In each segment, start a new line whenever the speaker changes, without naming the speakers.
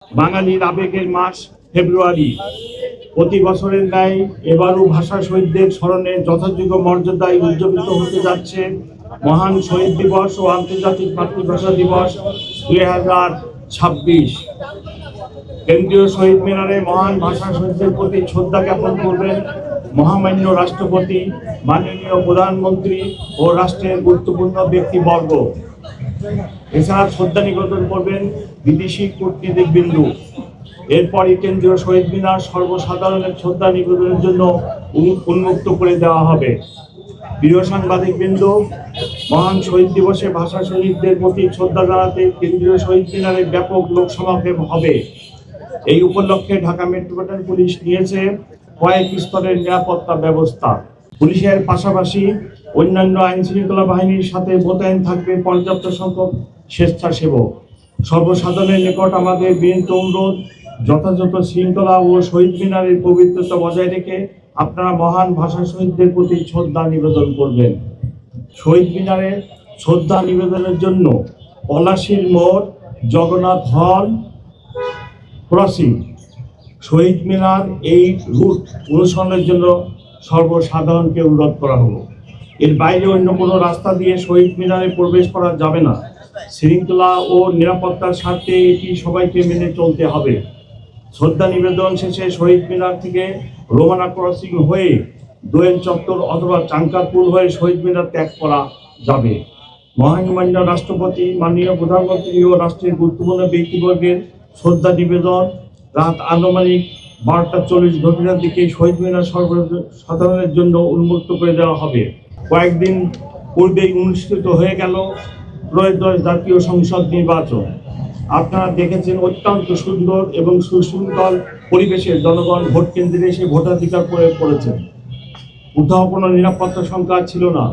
বাঙালির আবেগের মাস ফেব্রুয়ারি। প্রতি বছরের ন্যায় এবারও ভাষা শহীদদের স্মরণে যথাযোগ্য মর্যাদায় উদযাপিত হতে যাচ্ছে মহান শহীদ দিবস ও আন্তর্জাতিক মাতৃভাষা দিবস 2026। কেন্দ্রীয় শহীদ মিনারে মহান ভাষা শহীদদের প্রতি শ্রদ্ধা জ্ঞাপন করবেন মহামান্য রাষ্ট্রপতি, মাননীয় প্রধানমন্ত্রী ও রাষ্ট্রের গুরুত্বপূর্ণ ব্যক্তিবর্গ। এছাড়া শ্রদ্ধা নিবেদন করবেন বিদেশি কূটনীতিবৃন্দ। এরপরই কেন্দ্রীয় শহীদ মিনার সর্বসাধারণের শ্রদ্ধা নিবেদনের জন্য উন্মুক্ত করে দেওয়া হবে। প্রিয় সাংবাদিকবৃন্দ, মহান শহীদ দিবসে ভাষা শহীদদের প্রতি শ্রদ্ধা জানাতে কেন্দ্রীয় শহীদ মিনারে ব্যাপক লোক সমাগম হবে। এই উপলক্ষে ঢাকা মেট্রোপলিটন পুলিশ নিয়েছে কয়েক স্তরের নিরাপত্তা ব্যবস্থা। পুলিশের পাশাপাশি অন্যান্য আইন শৃঙ্খলা বাহিনীর সাথে মোতায়েন থাকবে পর্যাপ্ত সংখ্যক স্বেচ্ছাসেবক। সর্বসাধারণের নিকট আমাদের বিনীত অনুরোধ, যথাযথ শৃঙ্খলা ও শহীদ মিনারের পবিত্রতা বজায় রেখে আপনারা মহান ভাষা শহীদদের প্রতি শ্রদ্ধা নিবেদন করবেন। শহীদ মিনারে শ্রদ্ধা নিবেদনের জন্য পলাশীর মোড়, জগন্নাথ হল ক্রসিং, শহীদ মিনার এই রুট অনুসরণের জন্য সর্বসাধারণকে অনুরোধ করা হলো। এর বাইরে অন্য কোনো রাস্তা দিয়ে শহীদ মিনারে প্রবেশ করা যাবে না। শৃঙ্খলা ও নিরাপত্তার স্বার্থে এটি সবাইকে মেনে চলতে হবে। শ্রদ্ধা নিবেদন শেষে শহীদ মিনার থেকে রোমানা ক্রসিং হয়ে দোয়েল চত্বর অথবা চাঙ্কারপুল হয়ে শহীদ মিনার ত্যাগ করা যাবে। মহামান্য রাষ্ট্রপতি, মাননীয় প্রধানমন্ত্রী ও রাষ্ট্রের গুরুত্বপূর্ণ ব্যক্তিবর্গের শ্রদ্ধা নিবেদন রাত আনুমানিক 12:40 দিকে শহীদ মিনার সর্বসাধারণের জন্য উন্মুক্ত করে দেওয়া হবে। কয়েকদিন পূর্বেই অনুষ্ঠিত হয়ে গেল ত্রয়োদশ জাতীয় সংসদ নির্বাচন। আপনারা দেখেছেন অত্যন্ত সুন্দর এবং সুশৃঙ্খল পরিবেশে জনগণ ভোট কেন্দ্রে এসে ভোটাধিকার প্রয়োগ করেছেন। কোথাও কোনো নিরাপত্তা সংখ্যা ছিল না।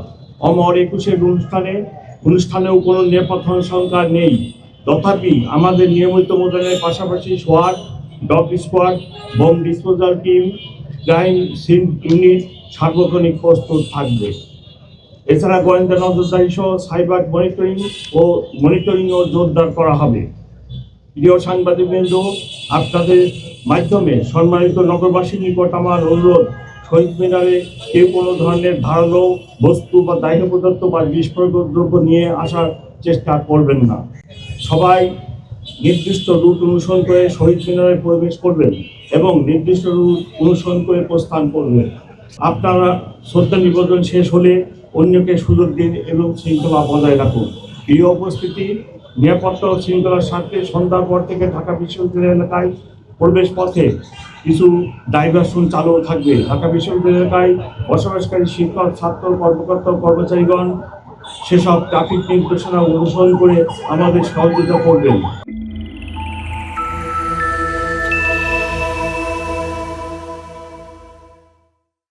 অমর 21-এর অনুষ্ঠানেও কোনো নিরাপত্তা সংখ্যা নেই। তথাপি আমাদের নিয়মিত মোতায়েনের পাশাপাশি সোয়াট, dog squad, bomb disposal team, crime scene unit সার্বক্ষণিক প্রস্তুত থাকবে। এছাড়া গোয়েন্দা নজরদারি সহ সাইবার মনিটরিংও জোরদার করা হবে। প্রিয় সাংবাদিকবৃন্দ, আপনাদের মাধ্যমে সম্মানিত নগরবাসীর নিকট আমার অনুরোধ, শহীদ মিনারে কেউ কোনো ধরনের ধারালো বস্তু বা দাহ্য পদার্থ বা বিস্ফোরক দ্রব্য নিয়ে আসার চেষ্টা করবেন না। সবাই নির্দিষ্ট রুট অনুসরণ করে শহীদ মিনারে প্রবেশ করবেন এবং নির্দিষ্ট রুট অনুসরণ করে প্রস্থান করবেন। আপনারা শ্রদ্ধা নিবেদন শেষ হলে অন্যকে সুযোগ দিন এবং শৃঙ্খলা বজায় রাখুন। প্রিয় উপস্থিতি, নিরাপত্তা ও শৃঙ্খলার স্বার্থে সন্ধ্যার পর থেকে ঢাকা বিশ্ববিদ্যালয় এলাকায় প্রবেশ পথে কিছু ডাইভারশন চালু থাকবে। ঢাকা বিশ্ববিদ্যালয় এলাকায় বসবাসকারী শিক্ষক, ছাত্র, কর্মকর্তা ও কর্মচারীগণ সেসব ট্রাফিক নির্দেশনা অনুসরণ করে আমাদের সহযোগিতা করবেন।